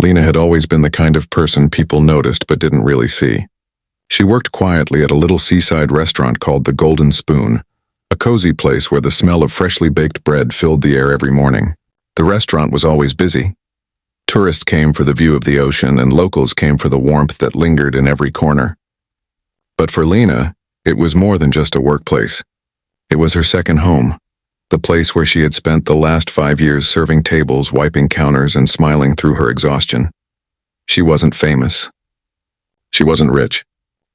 Lena had always been the kind of person people noticed but didn't really see. She worked quietly at a little seaside restaurant called the Golden Spoon, a cozy place where the smell of freshly baked bread filled the air every morning. The restaurant was always busy. Tourists came for the view of the ocean, and locals came for the warmth that lingered in every corner. But for Lena, it was more than just a workplace. It was her second home, the place where she had spent the last 5 years serving tables, wiping counters, and smiling through her exhaustion. She wasn't famous. She wasn't rich,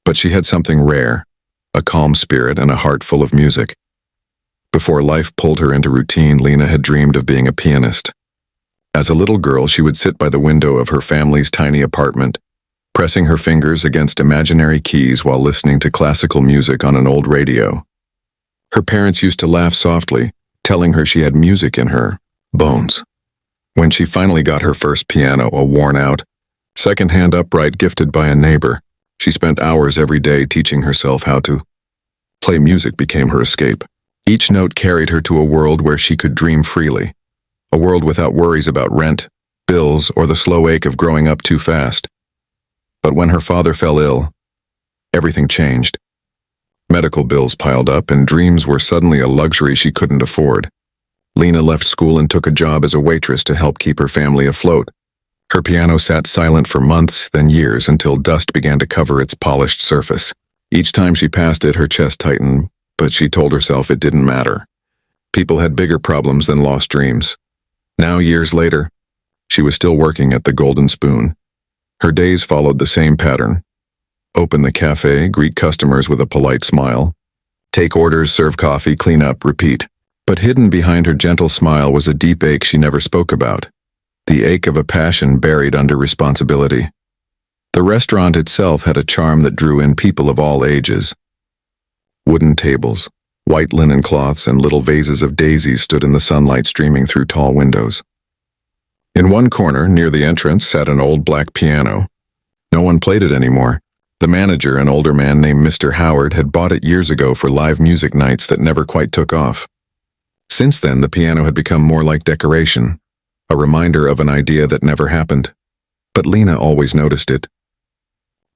but she had something rare, a calm spirit and a heart full of music. Before life pulled her into routine, Lena had dreamed of being a pianist. As a little girl, she would sit by the window of her family's tiny apartment, pressing her fingers against imaginary keys while listening to classical music on an old radio. Her parents used to laugh softly, telling her she had music in her bones. When she finally got her first piano, a worn-out, second-hand upright gifted by a neighbor, she spent hours every day teaching herself how to play. Music became her escape. Each note carried her to a world where she could dream freely, a world without worries about rent, bills, or the slow ache of growing up too fast. But when her father fell ill, everything changed. Medical bills piled up, and dreams were suddenly a luxury she couldn't afford. Lena left school and took a job as a waitress to help keep her family afloat. Her piano sat silent for months, then years, until dust began to cover its polished surface. Each time she passed it, her chest tightened, but she told herself it didn't matter. People had bigger problems than lost dreams. Now, years later, she was still working at the Golden Spoon. Her days followed the same pattern. Open the café, greet customers with a polite smile, take orders, serve coffee, clean up, repeat. But hidden behind her gentle smile was a deep ache she never spoke about, the ache of a passion buried under responsibility. The restaurant itself had a charm that drew in people of all ages. Wooden tables, white linen cloths, and little vases of daisies stood in the sunlight streaming through tall windows. In one corner, near the entrance, sat an old black piano. No one played it anymore. The manager, an older man named Mr. Howard, had bought it years ago for live music nights that never quite took off. Since then, the piano had become more like decoration, a reminder of an idea that never happened. But Lena always noticed it.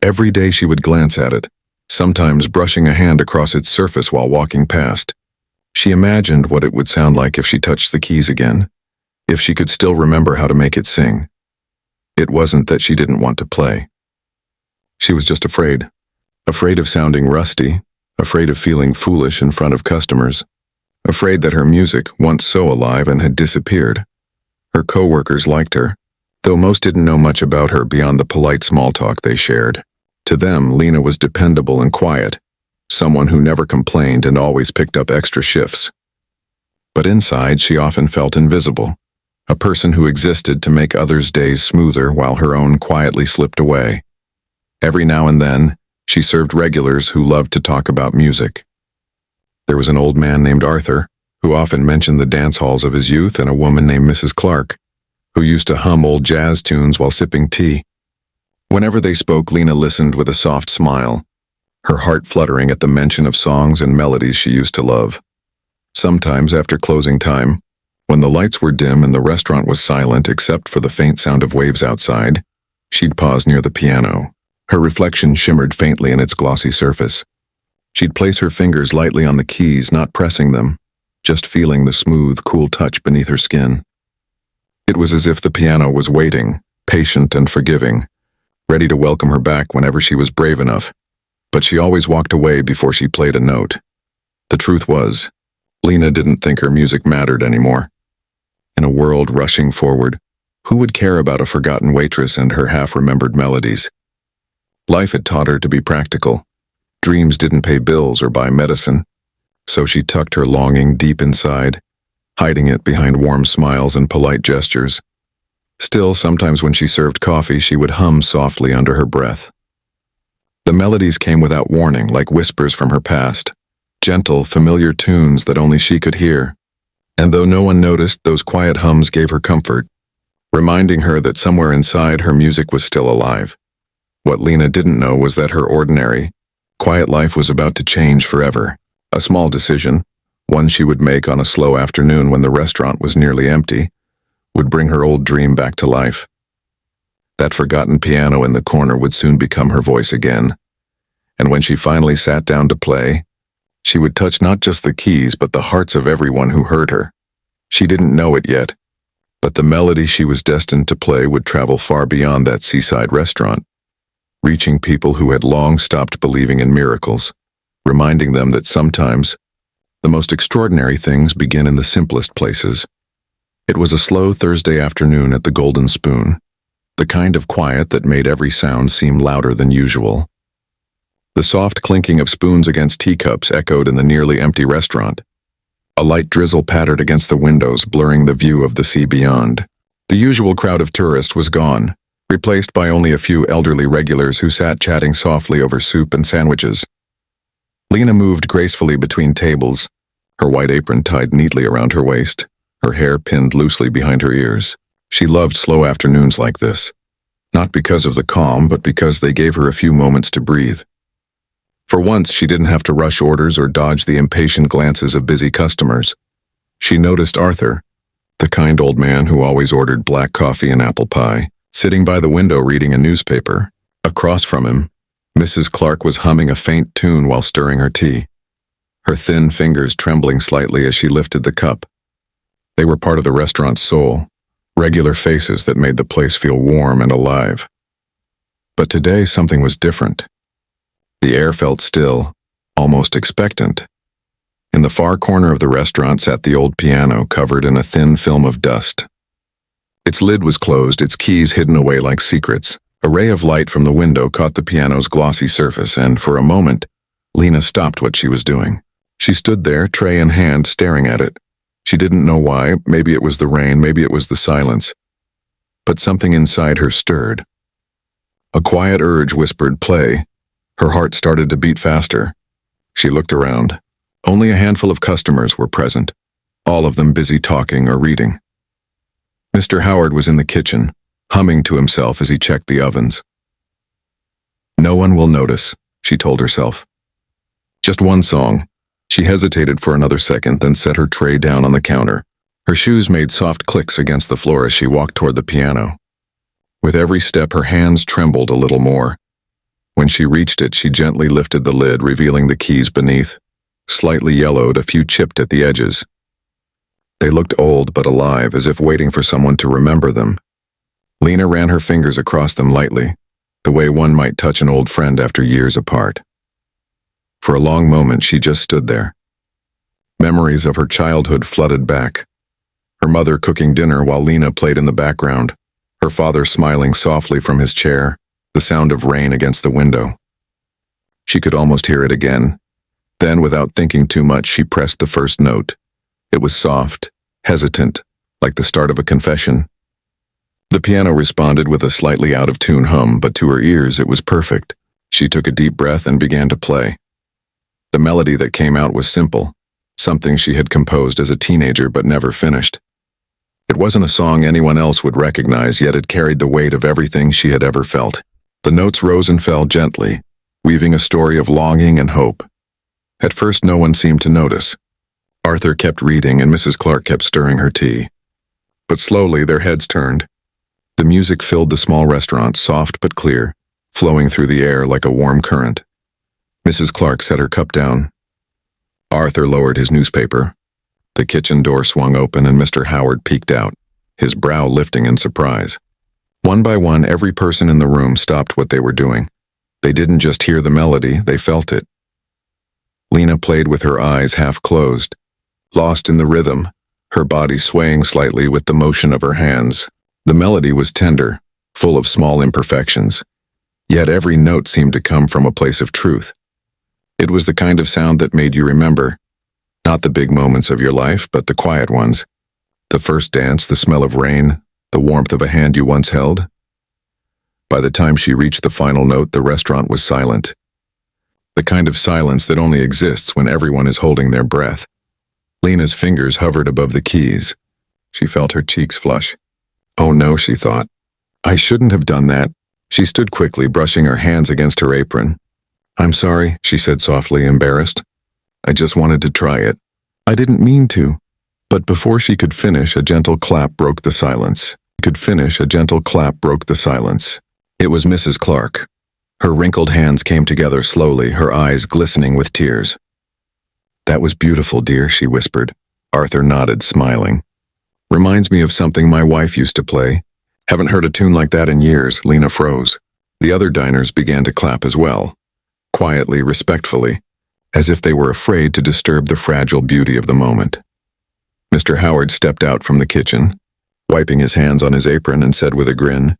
Every day she would glance at it, sometimes brushing a hand across its surface while walking past. She imagined what it would sound like if she touched the keys again, if she could still remember how to make it sing. It wasn't that she didn't want to play. She was just afraid of sounding rusty, afraid of feeling foolish in front of customers, afraid that her music, once so alive, and had disappeared. Her co-workers liked her, though most didn't know much about her beyond the polite small talk they shared. To them, Lena was dependable and quiet, someone who never complained and always picked up extra shifts. But inside, she often felt invisible, a person who existed to make others' days smoother while her own quietly slipped away. Every now and then, she served regulars who loved to talk about music. There was an old man named Arthur, who often mentioned the dance halls of his youth, and a woman named Mrs. Clark, who used to hum old jazz tunes while sipping tea. Whenever they spoke, Lena listened with a soft smile, her heart fluttering at the mention of songs and melodies she used to love. Sometimes, after closing time, when the lights were dim and the restaurant was silent except for the faint sound of waves outside, she'd pause near the piano. Her reflection shimmered faintly in its glossy surface. She'd place her fingers lightly on the keys, not pressing them, just feeling the smooth, cool touch beneath her skin. It was as if the piano was waiting, patient and forgiving, ready to welcome her back whenever she was brave enough. But she always walked away before she played a note. The truth was, Lena didn't think her music mattered anymore. In a world rushing forward, who would care about a forgotten waitress and her half-remembered melodies? Life had taught her to be practical. Dreams didn't pay bills or buy medicine, so she tucked her longing deep inside, hiding it behind warm smiles and polite gestures. Still, sometimes when she served coffee, she would hum softly under her breath. The melodies came without warning, like whispers from her past, gentle, familiar tunes that only she could hear. And though no one noticed, those quiet hums gave her comfort, reminding her that somewhere inside her music was still alive. What Lena didn't know was that her ordinary, quiet life was about to change forever. A small decision, one she would make on a slow afternoon when the restaurant was nearly empty, would bring her old dream back to life. That forgotten piano in the corner would soon become her voice again. And when she finally sat down to play, she would touch not just the keys but the hearts of everyone who heard her. She didn't know it yet, but the melody she was destined to play would travel far beyond that seaside restaurant, reaching people who had long stopped believing in miracles, reminding them that sometimes the most extraordinary things begin in the simplest places. It was a slow Thursday afternoon at the Golden Spoon, the kind of quiet that made every sound seem louder than usual. The soft clinking of spoons against teacups echoed in the nearly empty restaurant. A light drizzle pattered against the windows, blurring the view of the sea beyond. The usual crowd of tourists was gone, replaced by only a few elderly regulars who sat chatting softly over soup and sandwiches. Lena moved gracefully between tables, her white apron tied neatly around her waist, her hair pinned loosely behind her ears. She loved slow afternoons like this, not because of the calm, but because they gave her a few moments to breathe. For once, she didn't have to rush orders or dodge the impatient glances of busy customers. She noticed Arthur, the kind old man who always ordered black coffee and apple pie, sitting by the window reading a newspaper. Across from him, Mrs. Clark was humming a faint tune while stirring her tea, her thin fingers trembling slightly as she lifted the cup. They were part of the restaurant's soul, regular faces that made the place feel warm and alive. But today something was different. The air felt still, almost expectant. In the far corner of the restaurant sat the old piano covered in a thin film of dust. Its lid was closed, its keys hidden away like secrets. A ray of light from the window caught the piano's glossy surface, and for a moment, Lena stopped what she was doing. She stood there, tray in hand, staring at it. She didn't know why. Maybe it was the rain, maybe it was the silence. But something inside her stirred. A quiet urge whispered, "Play." Her heart started to beat faster. She looked around. Only a handful of customers were present, all of them busy talking or reading. Mr. Howard was in the kitchen, humming to himself as he checked the ovens. "No one will notice," she told herself. Just one song. She hesitated for another second, then set her tray down on the counter. Her shoes made soft clicks against the floor as she walked toward the piano. With every step, her hands trembled a little more. When she reached it, she gently lifted the lid, revealing the keys beneath. Slightly yellowed, a few chipped at the edges. They looked old but alive, as if waiting for someone to remember them. Lena ran her fingers across them lightly, the way one might touch an old friend after years apart. For a long moment, she just stood there. Memories of her childhood flooded back. Her mother cooking dinner while Lena played in the background, her father smiling softly from his chair, the sound of rain against the window. She could almost hear it again. Then, without thinking too much, she pressed the first note. It was soft, hesitant, like the start of a confession. The piano responded with a slightly out-of-tune hum, but to her ears it was perfect. She took a deep breath and began to play. The melody that came out was simple, something she had composed as a teenager but never finished. It wasn't a song anyone else would recognize, yet it carried the weight of everything she had ever felt. The notes rose and fell gently, weaving a story of longing and hope. At first, no one seemed to notice. Arthur kept reading and Mrs. Clark kept stirring her tea. But slowly, their heads turned. The music filled the small restaurant, soft but clear, flowing through the air like a warm current. Mrs. Clark set her cup down. Arthur lowered his newspaper. The kitchen door swung open and Mr. Howard peeked out, his brow lifting in surprise. One by one, every person in the room stopped what they were doing. They didn't just hear the melody, they felt it. Lena played with her eyes half closed, lost in the rhythm, her body swaying slightly with the motion of her hands. The melody was tender, full of small imperfections, yet every note seemed to come from a place of truth. It was the kind of sound that made you remember, not the big moments of your life, but the quiet ones. The first dance, the smell of rain, the warmth of a hand you once held. By the time she reached the final note, the restaurant was silent. The kind of silence that only exists when everyone is holding their breath. Lena's fingers hovered above the keys. She felt her cheeks flush. Oh no, she thought. I shouldn't have done that. She stood quickly, brushing her hands against her apron. I'm sorry, she said softly, embarrassed. I just wanted to try it. I didn't mean to. But before she could finish, a gentle clap broke the silence. Could finish, a gentle clap broke the silence. It was Mrs. Clark. Her wrinkled hands came together slowly, her eyes glistening with tears. "That was beautiful, dear," she whispered. Arthur nodded, smiling. "Reminds me of something my wife used to play. Haven't heard a tune like that in years." Lena froze. The other diners began to clap as well, quietly, respectfully, as if they were afraid to disturb the fragile beauty of the moment. Mr. Howard stepped out from the kitchen, wiping his hands on his apron, and said with a grin,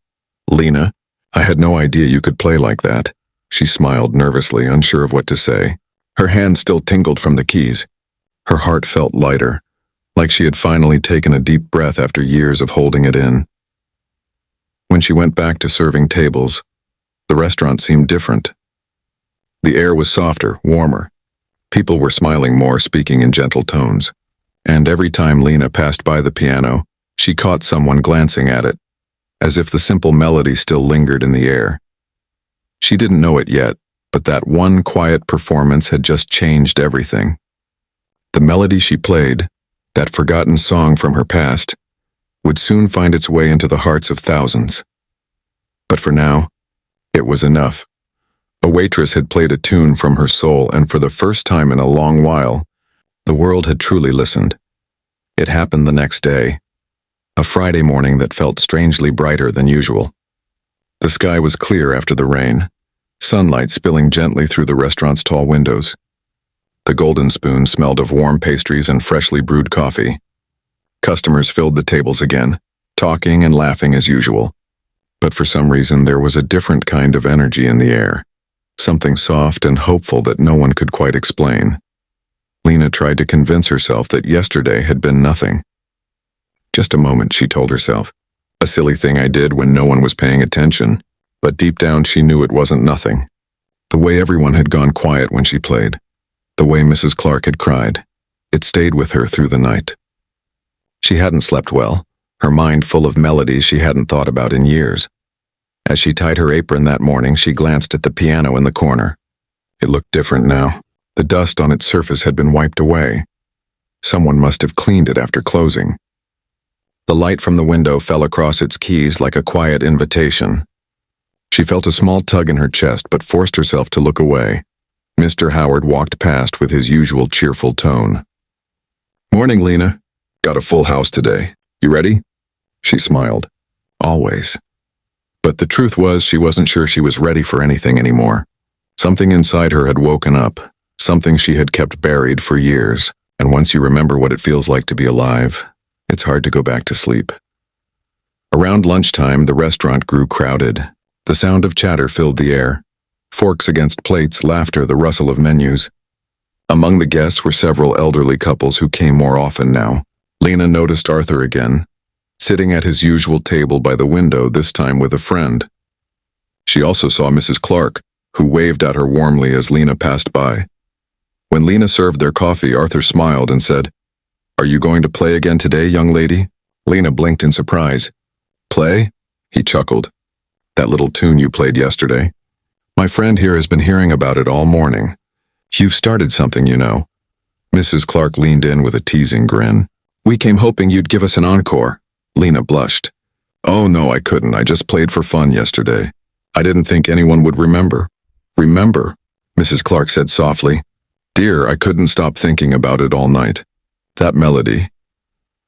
"Lena, I had no idea you could play like that." She smiled nervously, unsure of what to say. Her hand still tingled from the keys. Her heart felt lighter, like she had finally taken a deep breath after years of holding it in. When she went back to serving tables, the restaurant seemed different. The air was softer, warmer. People were smiling more, speaking in gentle tones. And every time Lena passed by the piano, she caught someone glancing at it, as if the simple melody still lingered in the air. She didn't know it yet, but that one quiet performance had just changed everything. The melody she played, that forgotten song from her past, would soon find its way into the hearts of thousands. But for now, it was enough. A waitress had played a tune from her soul, and for the first time in a long while, the world had truly listened. It happened the next day, a Friday morning that felt strangely brighter than usual. The sky was clear after the rain, sunlight spilling gently through the restaurant's tall windows. The Golden Spoon smelled of warm pastries and freshly brewed coffee. Customers filled the tables again, talking and laughing as usual. But for some reason there was a different kind of energy in the air, something soft and hopeful that no one could quite explain. Lena tried to convince herself that yesterday had been nothing. "Just a moment," she told herself. "A silly thing I did when no one was paying attention." But deep down she knew it wasn't nothing. The way everyone had gone quiet when she played, the way Mrs. Clark had cried, it stayed with her through the night. She hadn't slept well, her mind full of melodies she hadn't thought about in years. As she tied her apron that morning, she glanced at the piano in the corner. It looked different now. The dust on its surface had been wiped away. Someone must have cleaned it after closing. The light from the window fell across its keys like a quiet invitation. She felt a small tug in her chest, but forced herself to look away. Mr. Howard walked past with his usual cheerful tone. "Morning, Lena. Got a full house today. You ready?" She smiled. Always. But the truth was, she wasn't sure she was ready for anything anymore. Something inside her had woken up, something she had kept buried for years, and once you remember what it feels like to be alive, it's hard to go back to sleep. Around lunchtime, the restaurant grew crowded. The sound of chatter filled the air. Forks against plates, laughter, the rustle of menus. Among the guests were several elderly couples who came more often now. Lena noticed Arthur again, sitting at his usual table by the window, this time with a friend. She also saw Mrs. Clark, who waved at her warmly as Lena passed by. When Lena served their coffee, Arthur smiled and said, "Are you going to play again today, young lady?" Lena blinked in surprise. "Play?" He chuckled. "That little tune you played yesterday. My friend here has been hearing about it all morning. You've started something, you know." Mrs. Clark leaned in with a teasing grin. "We came hoping you'd give us an encore." Lena blushed. "Oh no, I couldn't. I just played for fun yesterday. I didn't think anyone would remember." "Remember?" Mrs. Clark said softly. "Dear, I couldn't stop thinking about it all night. That melody.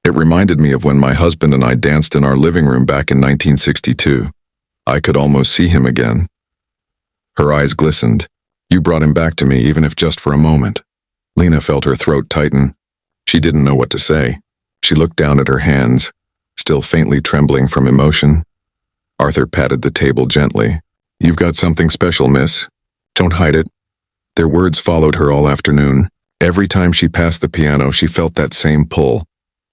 It reminded me of when my husband and I danced in our living room back in 1962. I could almost see him again." Her eyes glistened. "You brought him back to me, even if just for a moment." Lena felt her throat tighten. She didn't know what to say. She looked down at her hands, still faintly trembling from emotion. Arthur patted the table gently. "You've got something special, miss. Don't hide it." Their words followed her all afternoon. Every time she passed the piano, she felt that same pull,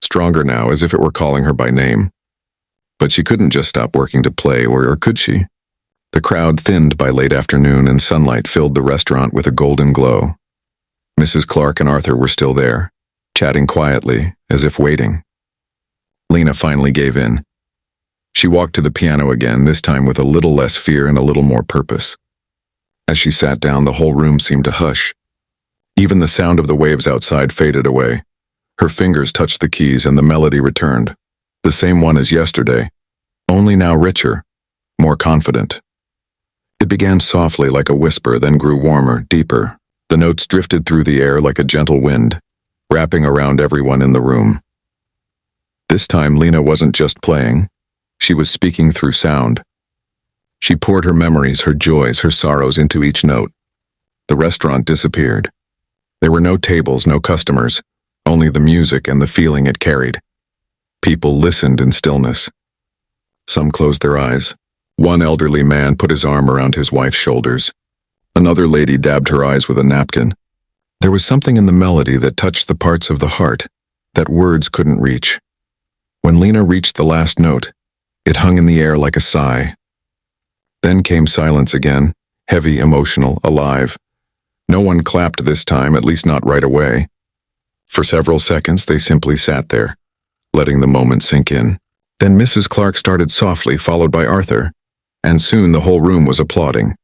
stronger now, as if it were calling her by name. But she couldn't just stop working to play, or could she? The crowd thinned by late afternoon, and sunlight filled the restaurant with a golden glow. Mrs. Clark and Arthur were still there, chatting quietly, as if waiting. Lena finally gave in. She walked to the piano again, this time with a little less fear and a little more purpose. As she sat down, the whole room seemed to hush. Even the sound of the waves outside faded away. Her fingers touched the keys and the melody returned. The same one as yesterday, only now richer, more confident. It began softly like a whisper, then grew warmer, deeper. The notes drifted through the air like a gentle wind, wrapping around everyone in the room. This time Lena wasn't just playing, she was speaking through sound. She poured her memories, her joys, her sorrows into each note. The restaurant disappeared. There were no tables, no customers, only the music and the feeling it carried. People listened in stillness. Some closed their eyes. One elderly man put his arm around his wife's shoulders. Another lady dabbed her eyes with a napkin. There was something in the melody that touched the parts of the heart that words couldn't reach. When Lena reached the last note, it hung in the air like a sigh. Then came silence again, heavy, emotional, alive. No one clapped this time, at least not right away. For several seconds they simply sat there, letting the moment sink in. Then Mrs. Clark started softly, followed by Arthur, and soon the whole room was applauding.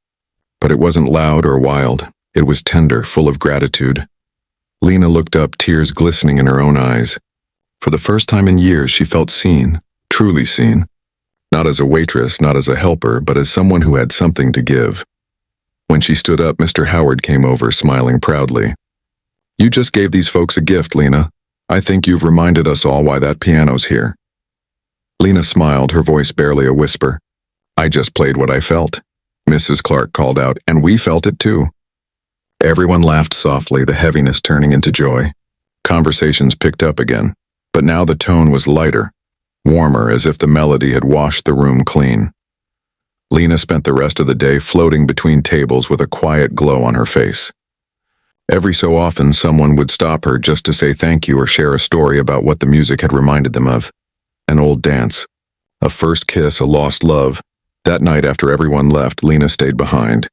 But it wasn't loud or wild. It was tender, full of gratitude. Lena looked up, tears glistening in her own eyes. For the first time in years she felt seen, truly seen. Not as a waitress, not as a helper, but as someone who had something to give. When she stood up, Mr. Howard came over, smiling proudly. "You just gave these folks a gift, Lena. I think you've reminded us all why that piano's here." Lena smiled, her voice barely a whisper. "I just played what I felt," Mrs. Clark called out, "and we felt it too." Everyone laughed softly, the heaviness turning into joy. Conversations picked up again, but now the tone was lighter, warmer, as if the melody had washed the room clean. Lena spent the rest of the day floating between tables with a quiet glow on her face. Every so often, someone would stop her just to say thank you or share a story about what the music had reminded them of. An old dance, a first kiss, a lost love. That night, after everyone left, Lena stayed behind.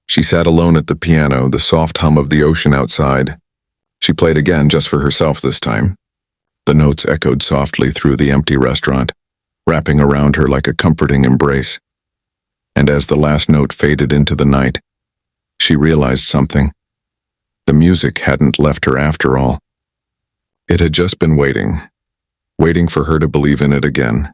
She sat alone at the piano, the soft hum of the ocean outside. She played again, just for herself this time. The notes echoed softly through the empty restaurant, wrapping around her like a comforting embrace. And as the last note faded into the night, she realized something. The music hadn't left her after all. It had just been waiting for her to believe in it again.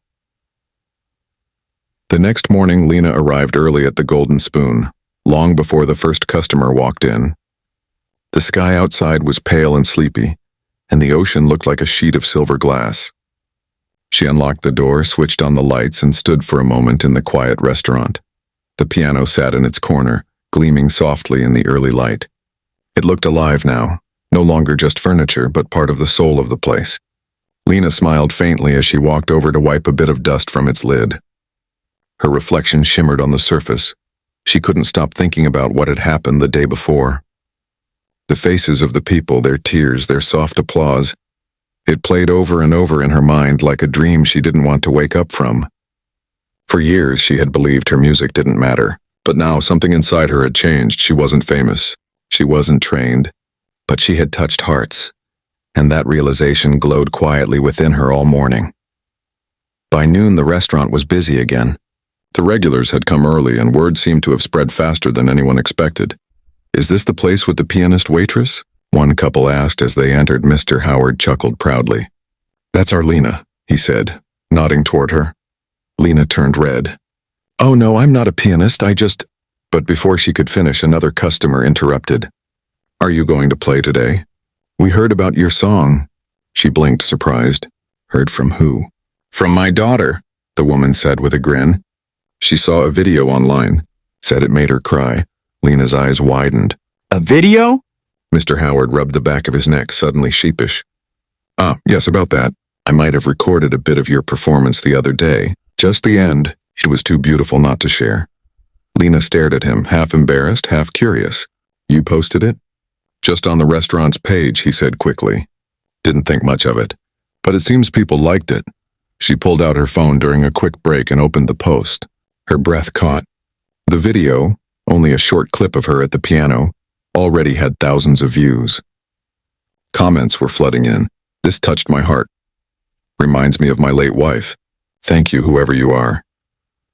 The next morning, Lena arrived early at the Golden Spoon, long before the first customer walked in. The sky outside was pale and sleepy, and the ocean looked like a sheet of silver glass. She unlocked the door, switched on the lights, and stood for a moment in the quiet restaurant. The piano sat in its corner, gleaming softly in the early light. It looked alive now, no longer just furniture, but part of the soul of the place. Lena smiled faintly as she walked over to wipe a bit of dust from its lid. Her reflection shimmered on the surface. She couldn't stop thinking about what had happened the day before. The faces of the people, their tears, their soft applause. It played over and over in her mind like a dream she didn't want to wake up from. For years she had believed her music didn't matter, but now something inside her had changed. She wasn't famous. She wasn't trained, but she had touched hearts, and that realization glowed quietly within her all morning. By noon, the restaurant was busy again. The regulars had come early, and word seemed to have spread faster than anyone expected. "Is this the place with the pianist Waitress?" one couple asked as they entered. Mr. Howard chuckled proudly. "That's our Lena," he said, nodding toward her. Lena turned red. "Oh no, I'm not a pianist, I just—" But before she could finish, another customer interrupted. "Are you going to play today? We heard about your song." She blinked, surprised. "Heard from who?" "From my daughter," the woman said with a grin. She saw a video online, said it made her cry. Lena's eyes widened. "A video?" Mr. Howard rubbed the back of his neck, suddenly sheepish. "Ah, yes, about that. I might have recorded a bit of your performance the other day. Just the end. It was too beautiful not to share." Lena stared at him, half embarrassed, half curious. "You posted it?" "Just on the restaurant's page," he said quickly. "Didn't think much of it. But it seems people liked it." She pulled out her phone during a quick break and opened the post. Her breath caught. The video, only a short clip of her at the piano, already had thousands of views. Comments were flooding in. "This touched my heart. Reminds me of my late wife. Thank you, whoever you are.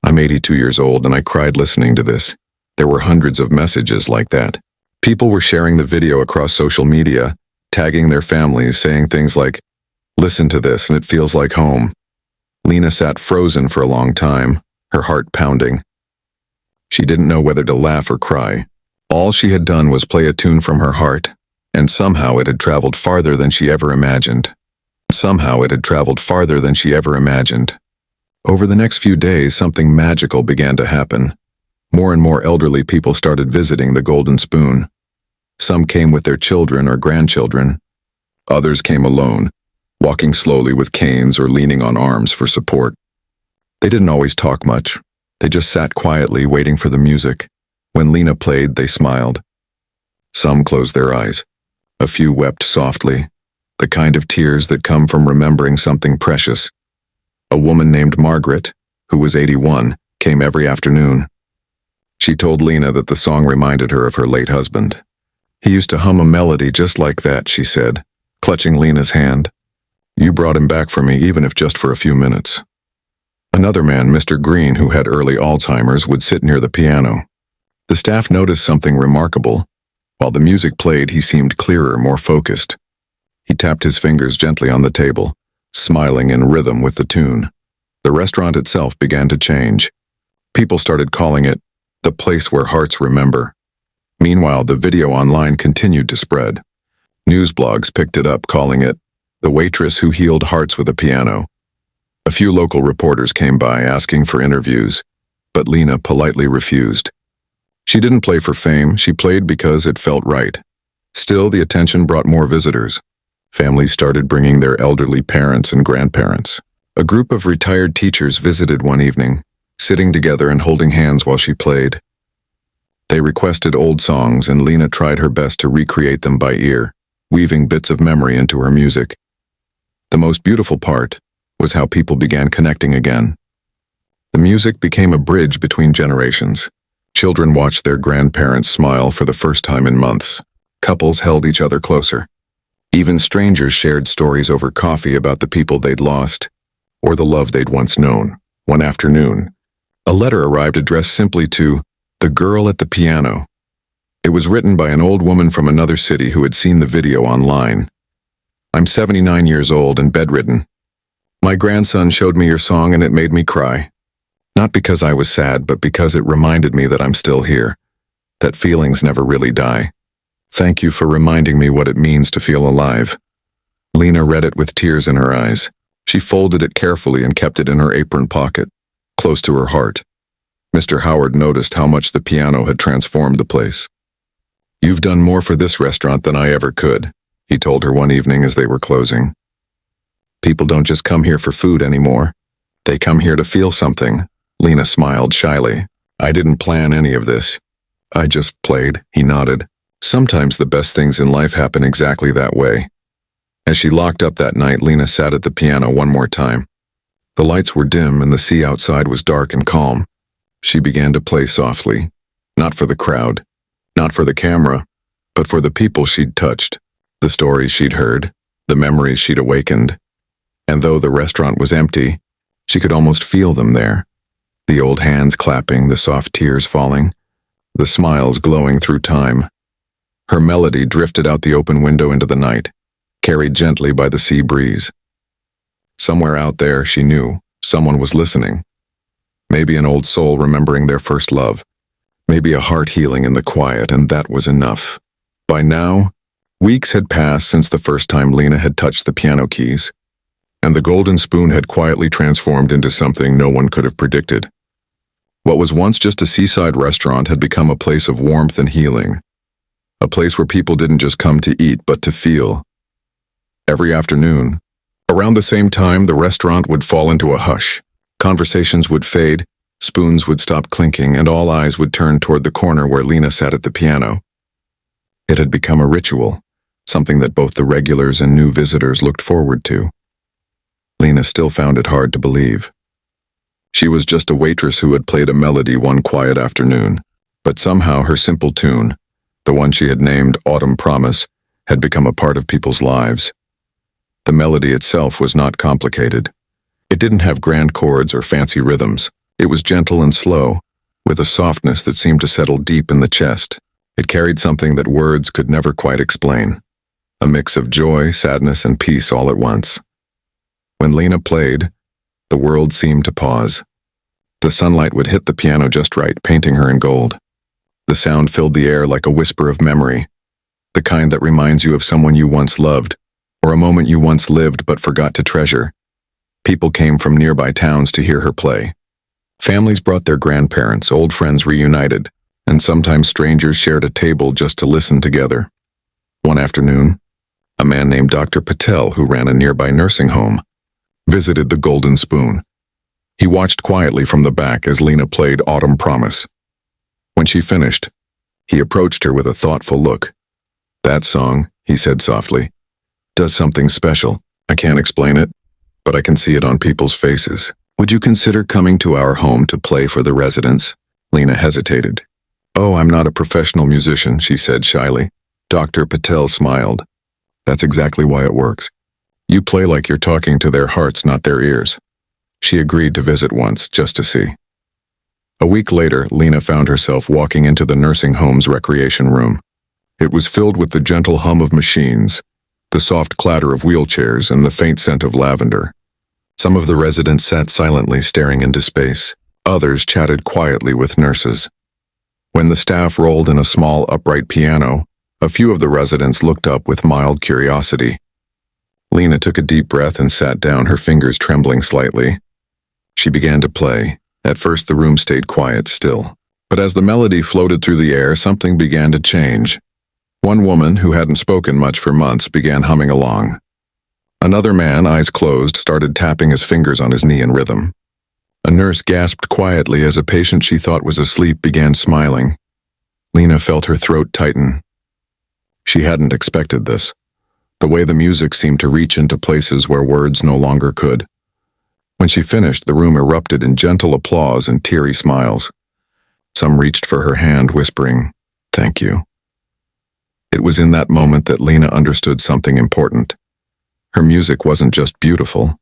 I'm 82 years old and I cried listening to this." There were hundreds of messages like that. People were sharing the video across social media, tagging their families, saying things like, "Listen to this and it feels like home." Lena sat frozen for a long time, her heart pounding. She didn't know whether to laugh or cry. All she had done was play a tune from her heart, and somehow it had traveled farther than she ever imagined. Over the next few days, something magical began to happen. More and more elderly people started visiting the Golden Spoon. Some came with their children or grandchildren. Others came alone, walking slowly with canes or leaning on arms for support. They didn't always talk much. They just sat quietly, waiting for the music. When Lena played, they smiled. Some closed their eyes. A few wept softly, the kind of tears that come from remembering something precious. A woman named Margaret, who was 81, came every afternoon. She told Lena that the song reminded her of her late husband. He used to hum a melody just like that, she said, clutching Lena's hand. You brought him back for me, even if just for a few minutes. Another man, Mr. Green, who had early Alzheimer's, would sit near the piano. The staff noticed something remarkable. While the music played, he seemed clearer, more focused. He tapped his fingers gently on the table, smiling in rhythm with the tune. The restaurant itself began to change. People started calling it the place where hearts remember. Meanwhile, the video online continued to spread. News blogs picked it up, calling it the waitress who healed hearts with a piano. A few local reporters came by asking for interviews, but Lena politely refused. She didn't play for fame, she played because it felt right. Still, the attention brought more visitors. Families started bringing their elderly parents and grandparents. A group of retired teachers visited one evening, sitting together and holding hands while she played. They requested old songs, and Lena tried her best to recreate them by ear, weaving bits of memory into her music. The most beautiful part was how people began connecting again. The music became a bridge between generations. Children watched their grandparents smile for the first time in months. Couples held each other closer. Even strangers shared stories over coffee about the people they'd lost, or the love they'd once known. One afternoon, a letter arrived addressed simply to the girl at the piano. It was written by an old woman from another city who had seen the video online. I'm 79 years old and bedridden. My grandson showed me your song and it made me cry. Not because I was sad, but because it reminded me that I'm still here, that feelings never really die. Thank you for reminding me what it means to feel alive. Lena read it with tears in her eyes. She folded it carefully and kept it in her apron pocket, close to her heart. Mr. Howard noticed how much the piano had transformed the place. You've done more for this restaurant than I ever could, he told her one evening as they were closing. People don't just come here for food anymore. They come here to feel something. Lena smiled shyly. I didn't plan any of this. I just played, he nodded. Sometimes the best things in life happen exactly that way. As she locked up that night, Lena sat at the piano one more time. The lights were dim and the sea outside was dark and calm. She began to play softly, not for the crowd, not for the camera, but for the people she'd touched, the stories she'd heard, the memories she'd awakened. And though the restaurant was empty, she could almost feel them there. The old hands clapping, the soft tears falling, the smiles glowing through time. Her melody drifted out the open window into the night, carried gently by the sea breeze. Somewhere out there, she knew, someone was listening. Maybe an old soul remembering their first love. Maybe a heart healing in the quiet, and that was enough. By now, weeks had passed since the first time Lena had touched the piano keys, and the Golden Spoon had quietly transformed into something no one could have predicted. What was once just a seaside restaurant had become a place of warmth and healing, a place where people didn't just come to eat but to feel. Every afternoon, around the same time, the restaurant would fall into a hush. Conversations would fade, spoons would stop clinking, and all eyes would turn toward the corner where Lena sat at the piano. It had become a ritual, something that both the regulars and new visitors looked forward to. Lena still found it hard to believe. She was just a waitress who had played a melody one quiet afternoon, but somehow her simple tune, the one she had named Autumn Promise, had become a part of people's lives. The melody itself was not complicated. It didn't have grand chords or fancy rhythms. It was gentle and slow, with a softness that seemed to settle deep in the chest. It carried something that words could never quite explain, a mix of joy, sadness, and peace all at once. When Lena played, The world seemed to pause. The sunlight would hit the piano just right, painting her in gold. The sound filled the air like a whisper of memory, the kind that reminds you of someone you once loved, or a moment you once lived but forgot to treasure. People came from nearby towns to hear her play. Families brought their grandparents, old friends reunited, and sometimes strangers shared a table just to listen together. One afternoon, a man named Dr. Patel, who ran a nearby nursing home, visited the Golden Spoon. He watched quietly from the back as Lena played Autumn Promise. When she finished, he approached her with a thoughtful look. "That song," he said softly, "does something special. I can't explain it, but I can see it on people's faces. Would you consider coming to our home to play for the residents?" Lena hesitated. "Oh, I'm not a professional musician," she said shyly. Dr. Patel smiled. "That's exactly why it works. You play like you're talking to their hearts, not their ears." She agreed to visit once, just to see. A week later, Lena found herself walking into the nursing home's recreation room. It was filled with the gentle hum of machines, the soft clatter of wheelchairs, and the faint scent of lavender. Some of the residents sat silently staring into space. Others chatted quietly with nurses. When the staff rolled in a small upright piano, a few of the residents looked up with mild curiosity. Lena took a deep breath and sat down, her fingers trembling slightly. She began to play. At first the room stayed quiet, still. But as the melody floated through the air, something began to change. One woman, who hadn't spoken much for months, began humming along. Another man, eyes closed, started tapping his fingers on his knee in rhythm. A nurse gasped quietly as a patient she thought was asleep began smiling. Lena felt her throat tighten. She hadn't expected this. The way the music seemed to reach into places where words no longer could. When she finished, the room erupted in gentle applause and teary smiles. Some reached for her hand, whispering, "Thank you." It was in that moment that Lena understood something important. Her music wasn't just beautiful.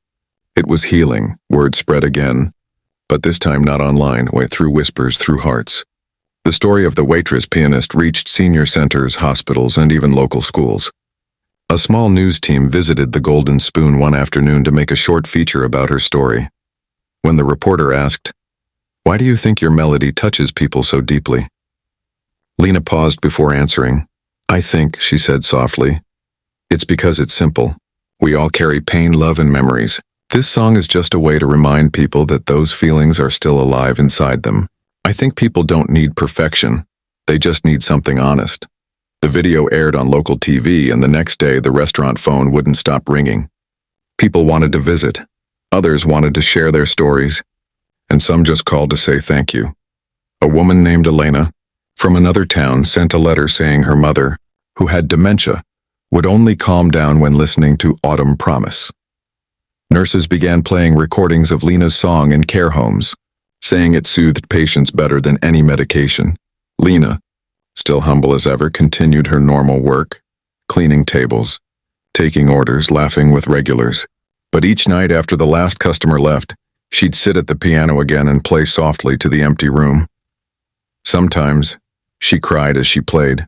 It was healing. Word spread again, but this time not online, through whispers, through hearts. The story of the Waitress pianist reached senior centers, hospitals, and even local schools. A small news team visited the Golden Spoon one afternoon to make a short feature about her story. When the reporter asked, "Why do you think your melody touches people so deeply?" Lena paused before answering. "I think," she said softly, "it's because it's simple. We all carry pain, love, and memories. This song is just a way to remind people that those feelings are still alive inside them. I think people don't need perfection. They just need something honest." The video aired on local TV, and the next day the restaurant phone wouldn't stop ringing. People wanted to visit. Others wanted to share their stories. And some just called to say thank you. A woman named Elena, from another town, sent a letter saying her mother, who had dementia, would only calm down when listening to Autumn Promise. Nurses began playing recordings of Lena's song in care homes, saying it soothed patients better than any medication. Lena, still humble as ever, continued her normal work, cleaning tables, taking orders, laughing with regulars. But each night after the last customer left, she'd sit at the piano again and play softly to the empty room. Sometimes, she cried as she played.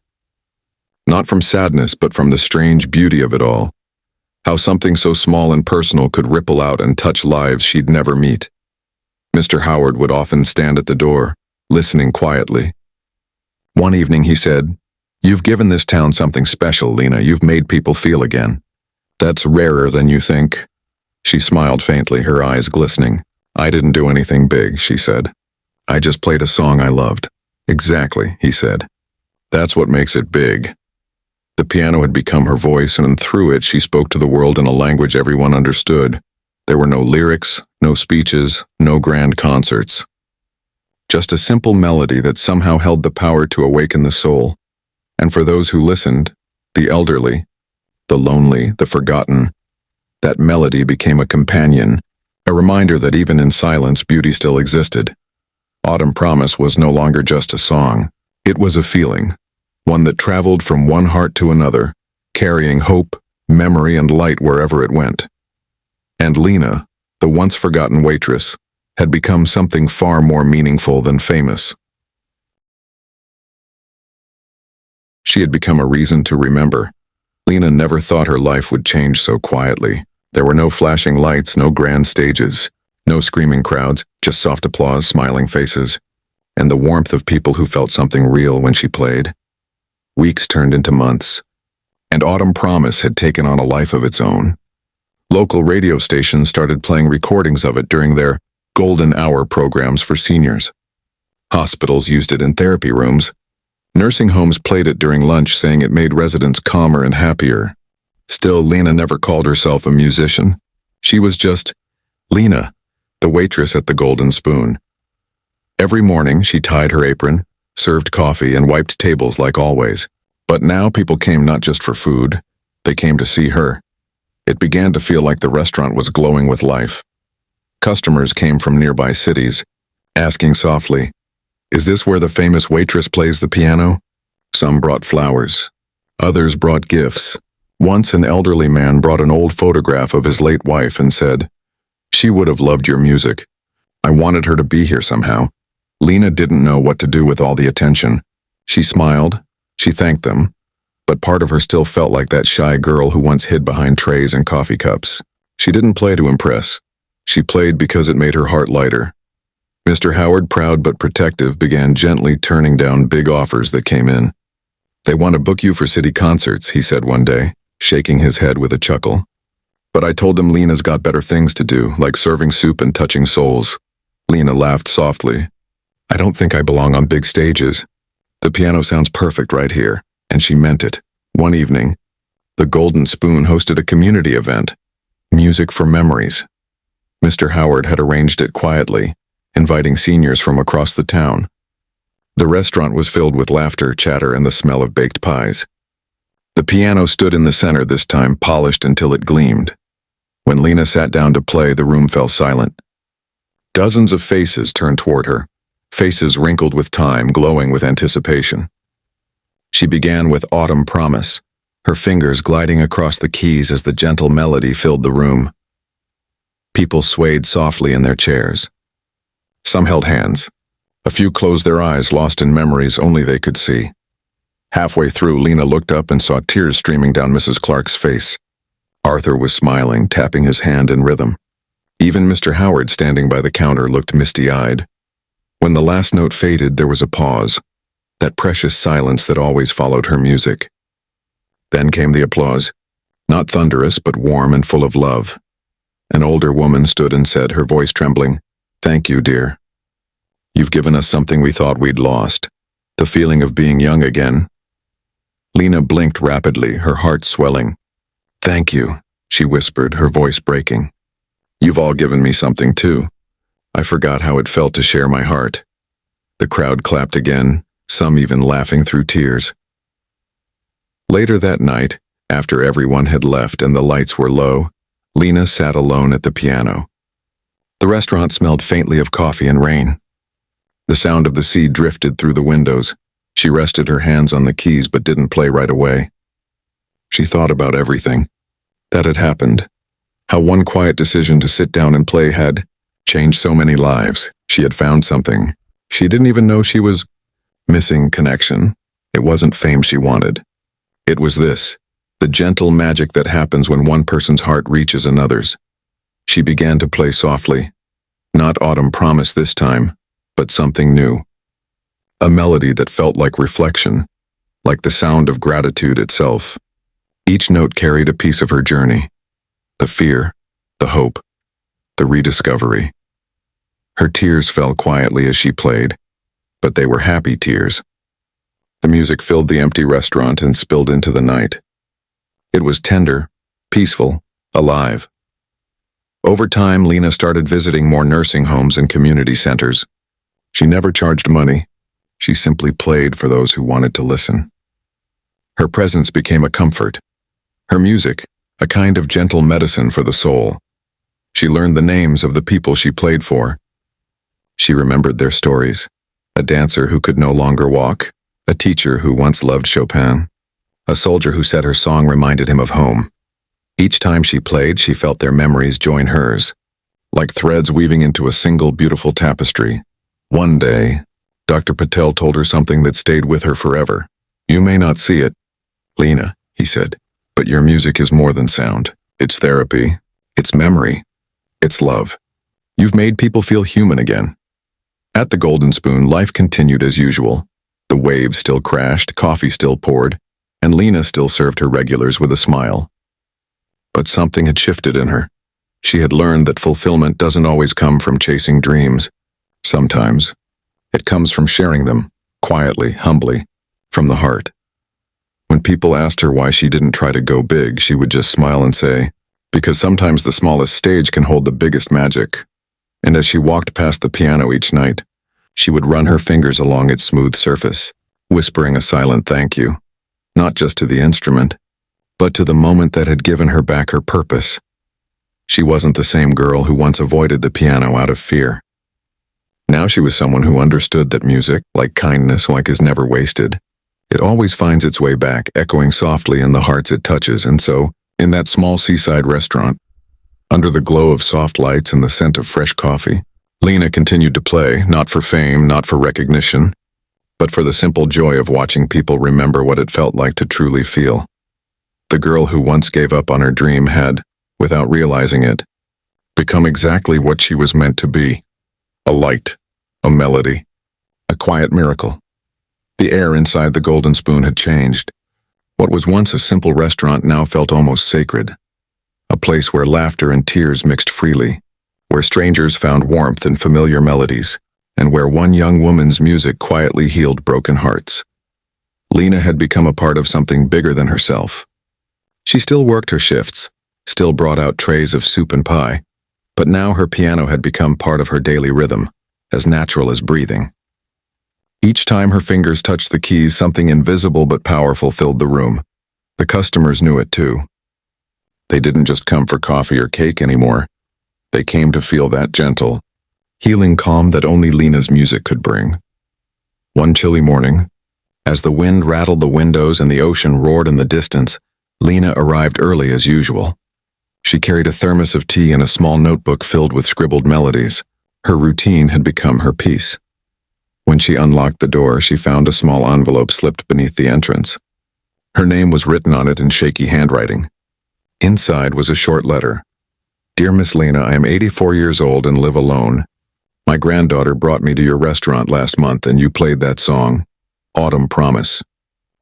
Not from sadness, but from the strange beauty of it all. How something so small and personal could ripple out and touch lives she'd never meet. Mr. Howard would often stand at the door, listening quietly. One evening he said, "You've given this town something special, Lena. You've made people feel again. That's rarer than you think." She smiled faintly, her eyes glistening. "I didn't do anything big," she said. "I just played a song I loved." "Exactly," he said. "That's what makes it big." The piano had become her voice, and through it she spoke to the world in a language everyone understood. There were no lyrics, no speeches, no grand concerts. Just a simple melody that somehow held the power to awaken the soul. And for those who listened, the elderly, the lonely, the forgotten, that melody became a companion, a reminder that even in silence beauty still existed. Autumn Promise was no longer just a song. It was a feeling, one that traveled from one heart to another, carrying hope, memory, and light wherever it went. And Lena, the once forgotten waitress, had become something far more meaningful than famous. She had become a reason to remember. Lena never thought her life would change so quietly. There were no flashing lights, no grand stages, No screaming crowds, just soft applause, smiling faces, and the warmth of people who felt something real when she played. Weeks turned into months, and Autumn Promise had taken on a life of its own. Local radio stations started playing recordings of it during their golden hour programs for seniors. Hospitals used it in therapy rooms. Nursing homes played it during lunch, saying it made residents calmer and happier. Still, Lena never called herself a musician. She was just Lena, the waitress at the Golden Spoon. Every morning, she tied her apron, served coffee, and wiped tables like always. But now people came not just for food, they came to see her. It began to feel like the restaurant was glowing with life. Customers came from nearby cities, asking softly, "Is this where the famous waitress plays the piano?" Some brought flowers. Others brought gifts. Once an elderly man brought an old photograph of his late wife and said, "She would have loved your music. I wanted her to be here somehow." Lena didn't know what to do with all the attention. She smiled, she thanked them, but part of her still felt like that shy girl who once hid behind trays and coffee cups. She didn't play to impress. She played because it made her heart lighter. Mr. Howard, proud but protective, began gently turning down big offers that came in. "They want to book you for city concerts," he said one day, shaking his head with a chuckle. But I told him Lena's got better things to do, like serving soup and touching souls. Lena laughed softly. "I don't think I belong on big stages. The piano sounds perfect right here," and she meant it. One evening, the Golden Spoon hosted a community event, Music for Memories. Mr. Howard had arranged it quietly, inviting seniors from across the town. The restaurant was filled with laughter, chatter, and the smell of baked pies. The piano stood in the center this time, polished until it gleamed. When Lena sat down to play, the room fell silent. Dozens of faces turned toward her, faces wrinkled with time, glowing with anticipation. She began with Autumn Promise, her fingers gliding across the keys as the gentle melody filled the room. People swayed softly in their chairs. Some held hands. A few closed their eyes, lost in memories only they could see. Halfway through, Lena looked up and saw tears streaming down Mrs. Clark's face. Arthur was smiling, tapping his hand in rhythm. Even Mr. Howard, standing by the counter, looked misty-eyed. When the last note faded, there was a pause, that precious silence that always followed her music. Then came the applause, not thunderous, but warm and full of love. An older woman stood and said, her voice trembling, "Thank you, dear. You've given us something we thought we'd lost, the feeling of being young again." Lena blinked rapidly, her heart swelling. "Thank you," she whispered, her voice breaking. "You've all given me something too. I forgot how it felt to share my heart." The crowd clapped again, some even laughing through tears. Later that night, after everyone had left and the lights were low, Lena sat alone at the piano. The restaurant smelled faintly of coffee and rain. The sound of the sea drifted through the windows. She rested her hands on the keys but didn't play right away. She thought about everything that had happened, how one quiet decision to sit down and play had changed so many lives. She had found something. She didn't even know she was missing connection. It wasn't fame she wanted. It was this, the gentle magic that happens when one person's heart reaches another's. She began to play softly, not Autumn Promise this time, but something new. A melody that felt like reflection, like the sound of gratitude itself. Each note carried a piece of her journey, the fear, the hope, the rediscovery. Her tears fell quietly as she played, but they were happy tears. The music filled the empty restaurant and spilled into the night. It was tender, peaceful, alive. Over time, Lena started visiting more nursing homes and community centers. She never charged money. She simply played for those who wanted to listen. Her presence became a comfort. Her music, a kind of gentle medicine for the soul. She learned the names of the people she played for. She remembered their stories. A dancer who could no longer walk, a teacher who once loved Chopin, a soldier who said her song reminded him of home. Each time she played, she felt their memories join hers, like threads weaving into a single beautiful tapestry. One day, Dr. Patel told her something that stayed with her forever. "You may not see it, Lena," he said, "but your music is more than sound. It's therapy. It's memory. It's love. You've made people feel human again. At the Golden Spoon, life continued as usual. The waves still crashed, coffee still poured, and Lena still served her regulars with a smile. But something had shifted in her. She had learned that fulfillment doesn't always come from chasing dreams. Sometimes, it comes from sharing them, quietly, humbly, from the heart. When people asked her why she didn't try to go big, she would just smile and say, because sometimes the smallest stage can hold the biggest magic. And as she walked past the piano each night, she would run her fingers along its smooth surface, whispering a silent thank you, not just to the instrument, but to the moment that had given her back her purpose. She wasn't the same girl who once avoided the piano out of fear. Now she was someone who understood that music, like kindness, is never wasted. It always finds its way back, echoing softly in the hearts it touches. And so, in that small seaside restaurant, under the glow of soft lights and the scent of fresh coffee, Lena continued to play, not for fame, not for recognition, but for the simple joy of watching people remember what it felt like to truly feel. The girl who once gave up on her dream had, without realizing it, become exactly what she was meant to be. A light, a melody, a quiet miracle. The air inside the Golden Spoon had changed. What was once a simple restaurant now felt almost sacred. A place where laughter and tears mixed freely, where strangers found warmth in familiar melodies, and where one young woman's music quietly healed broken hearts. Lena had become a part of something bigger than herself. She still worked her shifts, still brought out trays of soup and pie, but now her piano had become part of her daily rhythm, as natural as breathing. Each time her fingers touched the keys, something invisible but powerful filled the room. The customers knew it too. They didn't just come for coffee or cake anymore. They came to feel that gentle, healing calm that only Lena's music could bring. One chilly morning, as the wind rattled the windows and the ocean roared in the distance, Lena arrived early as usual. She carried a thermos of tea and a small notebook filled with scribbled melodies. Her routine had become her peace. When she unlocked the door, she found a small envelope slipped beneath the entrance. Her name was written on it in shaky handwriting. Inside was a short letter. Dear Miss Lena, I am 84 years old and live alone. My granddaughter brought me to your restaurant last month and you played that song, Autumn Promise.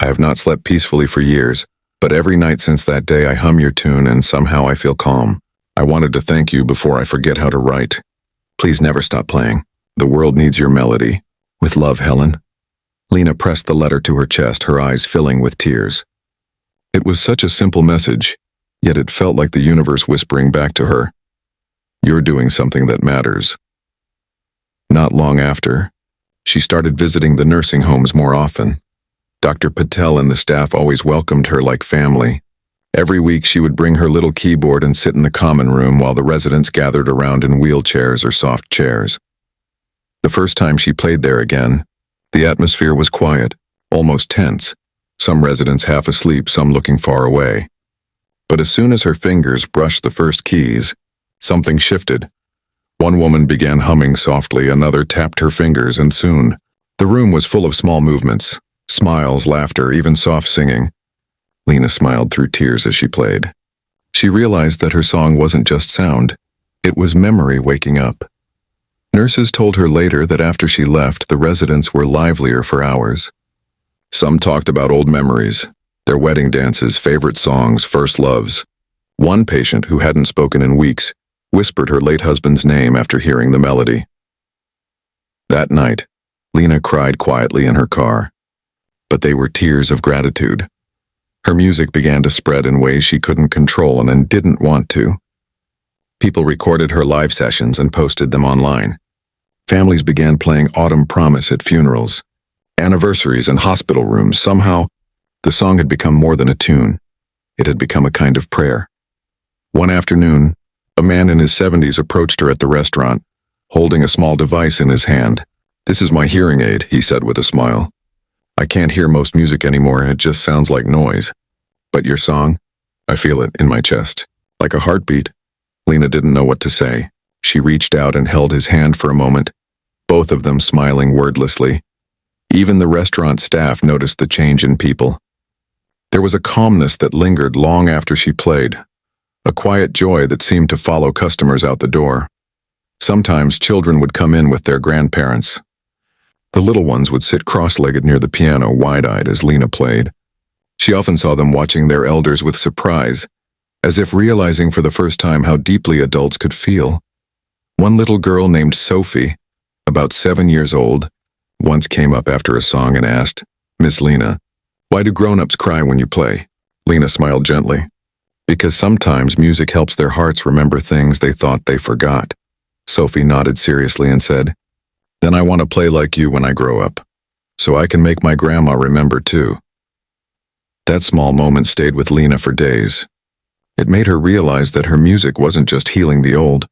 I have not slept peacefully for years, but every night since that day I hum your tune and somehow I feel calm. I wanted to thank you before I forget how to write. Please never stop playing. The world needs your melody. With love, Helen. Lena pressed the letter to her chest, her eyes filling with tears. It was such a simple message, yet it felt like the universe whispering back to her, you're doing something that matters. Not long after, she started visiting the nursing homes more often. Dr. Patel and the staff always welcomed her like family. Every week she would bring her little keyboard and sit in the common room while the residents gathered around in wheelchairs or soft chairs. The first time she played there again, the atmosphere was quiet, almost tense, some residents half asleep, some looking far away. But as soon as her fingers brushed the first keys, something shifted. One woman began humming softly, another tapped her fingers, and soon, the room was full of small movements, smiles, laughter, even soft singing. Lena smiled through tears as she played. She realized that her song wasn't just sound, it was memory waking up. Nurses told her later that after she left, the residents were livelier for hours. Some talked about old memories, their wedding dances, favorite songs, first loves. One patient, who hadn't spoken in weeks, whispered her late husband's name after hearing the melody. That night, Lena cried quietly in her car, but they were tears of gratitude. Her music began to spread in ways she couldn't control and didn't want to. People recorded her live sessions and posted them online. Families began playing Autumn Promise at funerals, anniversaries, and hospital rooms. Somehow, the song had become more than a tune. It had become a kind of prayer. One afternoon, a man in his 70s approached her at the restaurant, holding a small device in his hand. "This is my hearing aid," he said with a smile. "I can't hear most music anymore, it just sounds like noise. But your song? I feel it in my chest, like a heartbeat." Lena didn't know what to say. She reached out and held his hand for a moment, both of them smiling wordlessly. Even the restaurant staff noticed the change in people. There was a calmness that lingered long after she played, a quiet joy that seemed to follow customers out the door. Sometimes children would come in with their grandparents. The little ones would sit cross-legged near the piano, wide-eyed as Lena played. She often saw them watching their elders with surprise, as if realizing for the first time how deeply adults could feel. One little girl named Sophie, about 7 years old, once came up after a song and asked, "Miss Lena, why do grown-ups cry when you play?" Lena smiled gently. "Because sometimes music helps their hearts remember things they thought they forgot." Sophie nodded seriously and said, "Then I want to play like you when I grow up, so I can make my grandma remember too." That small moment stayed with Lena for days. It made her realize that her music wasn't just healing the old,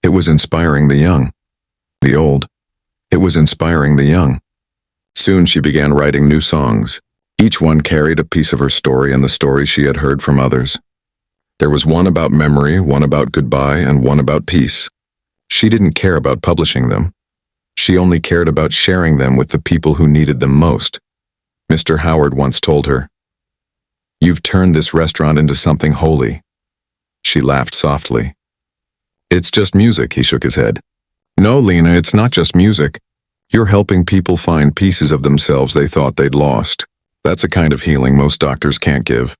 it was inspiring the young. The old, it was inspiring the young. Soon she began writing new songs. Each one carried a piece of her story and the stories she had heard from others. There was one about memory, one about goodbye, and one about peace. She didn't care about publishing them. She only cared about sharing them with the people who needed them most. Mr. Howard once told her, "You've turned this restaurant into something holy." She laughed softly. "It's just music," he shook his head. "No, Lena, it's not just music. You're helping people find pieces of themselves they thought they'd lost. That's a kind of healing most doctors can't give."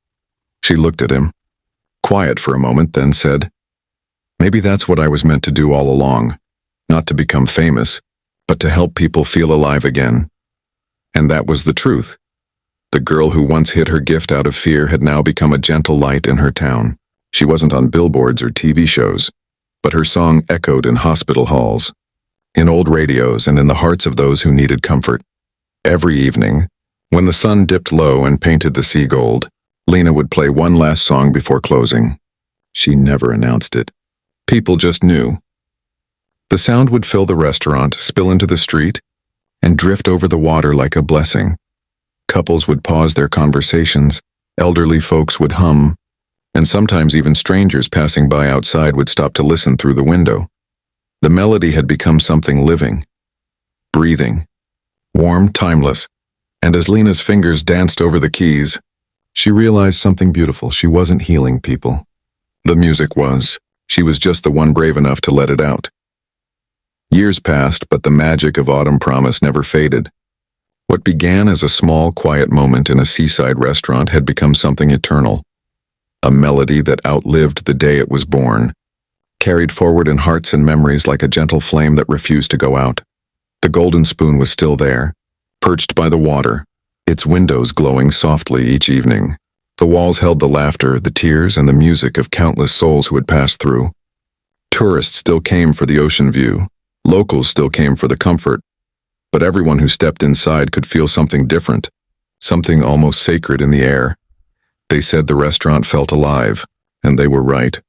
She looked at him, quiet for a moment, then said, "Maybe that's what I was meant to do all along, not to become famous, but to help people feel alive again." And that was the truth. The girl who once hid her gift out of fear had now become a gentle light in her town. She wasn't on billboards or TV shows, but her song echoed in hospital halls, in old radios, and in the hearts of those who needed comfort. Every evening, when the sun dipped low and painted the sea gold, Lena would play one last song before closing. She never announced it. People just knew. The sound would fill the restaurant, spill into the street, and drift over the water like a blessing. Couples would pause their conversations, elderly folks would hum, and sometimes even strangers passing by outside would stop to listen through the window. The melody had become something living, breathing, warm, timeless, and as Lena's fingers danced over the keys, she realized something beautiful. She wasn't healing people. The music was. She was just the one brave enough to let it out. Years passed, but the magic of Autumn Promise never faded. What began as a small, quiet moment in a seaside restaurant had become something eternal. A melody that outlived the day it was born, carried forward in hearts and memories like a gentle flame that refused to go out. The golden spoon was still there, perched by the water, its windows glowing softly each evening. The walls held the laughter, the tears, and the music of countless souls who had passed through. Tourists still came for the ocean view. Locals still came for the comfort. But everyone who stepped inside could feel something different, something almost sacred in the air. They said the restaurant felt alive, and they were right.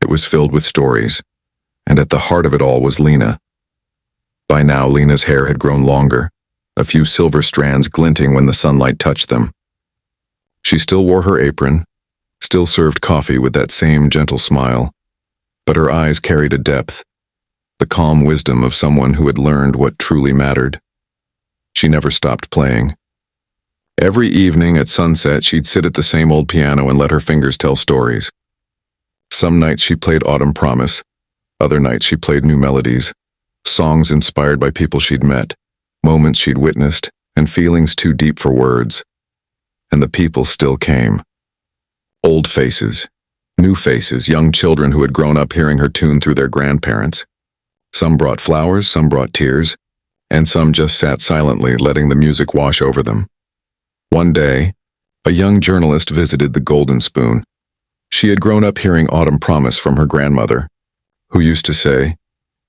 It was filled with stories, and at the heart of it all was Lena. By now, Lena's hair had grown longer, a few silver strands glinting when the sunlight touched them. She still wore her apron, still served coffee with that same gentle smile, but her eyes carried a depth, the calm wisdom of someone who had learned what truly mattered. She never stopped playing. Every evening at sunset, she'd sit at the same old piano and let her fingers tell stories. Some nights she played Autumn Promise, other nights she played new melodies, songs inspired by people she'd met, moments she'd witnessed, and feelings too deep for words. And the people still came. Old faces, new faces, young children who had grown up hearing her tune through their grandparents. Some brought flowers, some brought tears, and some just sat silently, letting the music wash over them. One day, a young journalist visited the Golden Spoon. She had grown up hearing Autumn Promise from her grandmother, who used to say,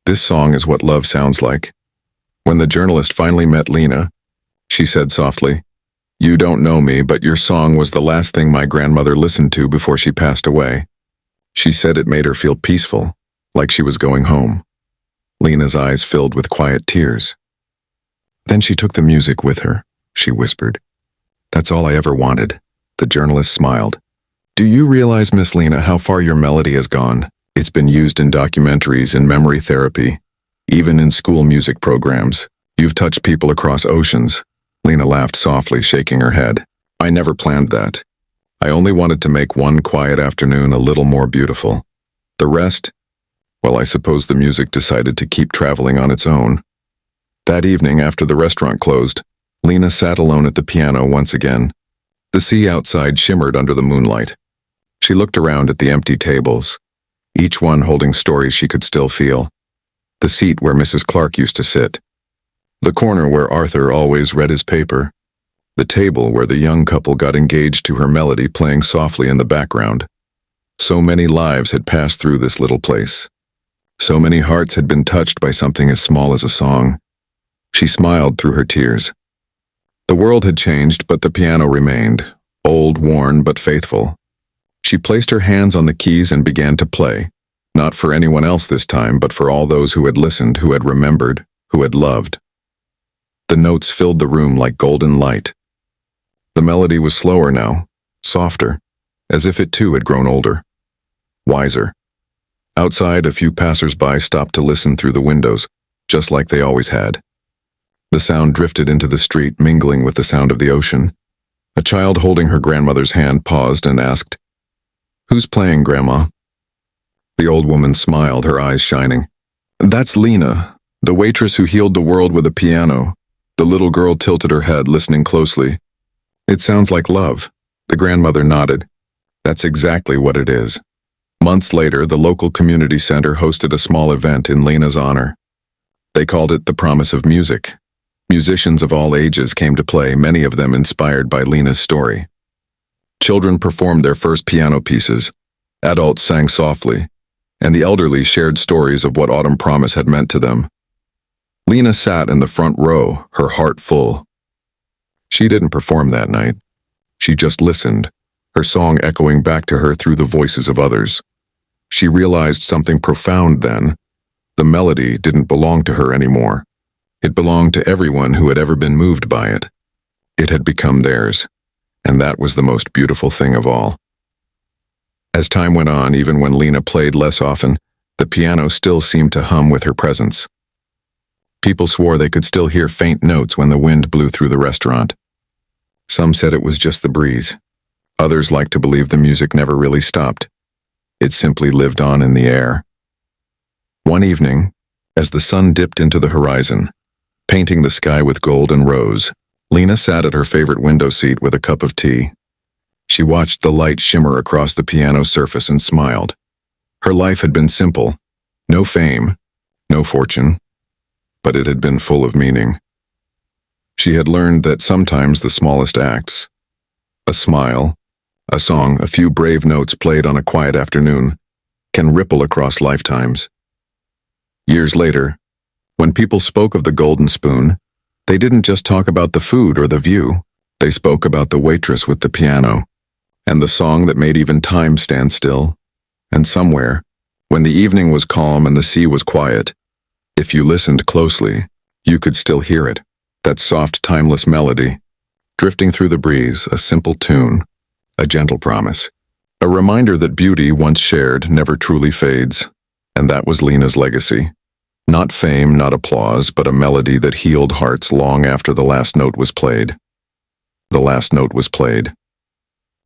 "This song is what love sounds like." When the journalist finally met Lena, she said softly, "You don't know me, but your song was the last thing my grandmother listened to before she passed away." She said it made her feel peaceful, like she was going home. Lena's eyes filled with quiet tears. "Then she took the music with her," she whispered. "That's all I ever wanted." The journalist smiled. "Do you realize, Miss Lena, how far your melody has gone? It's been used in documentaries, in memory therapy, even in school music programs. You've touched people across oceans." Lena laughed softly, shaking her head. "I never planned that. I only wanted to make one quiet afternoon a little more beautiful. The rest, Well, I suppose the music decided to keep traveling on its own. That evening, after the restaurant closed, Lena sat alone at the piano once again. The sea outside shimmered under the moonlight. She looked around at the empty tables, each one holding stories she could still feel. The seat where Mrs. Clark used to sit. The corner where Arthur always read his paper. The table where the young couple got engaged to her melody playing softly in the background. So many lives had passed through this little place. So many hearts had been touched by something as small as a song. She smiled through her tears. The world had changed, but the piano remained, old, worn, but faithful. She placed her hands on the keys and began to play, not for anyone else this time, but for all those who had listened, who had remembered, who had loved. The notes filled the room like golden light. The melody was slower now, softer, as if it too had grown older, wiser. Outside, a few passers-by stopped to listen through the windows, just like they always had. The sound drifted into the street, mingling with the sound of the ocean. A child holding her grandmother's hand paused and asked, "Who's playing, Grandma?" The old woman smiled, her eyes shining. "That's Lena, the waitress who healed the world with a piano." The little girl tilted her head, listening closely. "It sounds like love." The grandmother nodded. "That's exactly what it is." Months later, the local community center hosted a small event in Lena's honor. They called it the Promise of Music. Musicians of all ages came to play, many of them inspired by Lena's story. Children performed their first piano pieces, adults sang softly, and the elderly shared stories of what Autumn Promise had meant to them. Lena sat in the front row, her heart full. She didn't perform that night. She just listened, her song echoing back to her through the voices of others. She realized something profound then. The melody didn't belong to her anymore. It belonged to everyone who had ever been moved by it. It had become theirs, and that was the most beautiful thing of all. As time went on, even when Lena played less often, the piano still seemed to hum with her presence. People swore they could still hear faint notes when the wind blew through the restaurant. Some said it was just the breeze. Others liked to believe the music never really stopped. It simply lived on in the air. One evening, as the sun dipped into the horizon, painting the sky with gold and rose, Lena sat at her favorite window seat with a cup of tea. She watched the light shimmer across the piano surface and smiled. Her life had been simple. No fame, no fortune, but it had been full of meaning. She had learned that sometimes the smallest acts, a smile, a song, a few brave notes played on a quiet afternoon, can ripple across lifetimes. Years later, when people spoke of the Golden Spoon, they didn't just talk about the food or the view. They spoke about the waitress with the piano, and the song that made even time stand still. And somewhere, when the evening was calm and the sea was quiet, if you listened closely, you could still hear it, that soft, timeless melody, drifting through the breeze, a simple tune, a gentle promise, a reminder that beauty, once shared, never truly fades. And that was Lena's legacy. Not fame, not applause, but a melody that healed hearts long after the last note was played. The last note was played.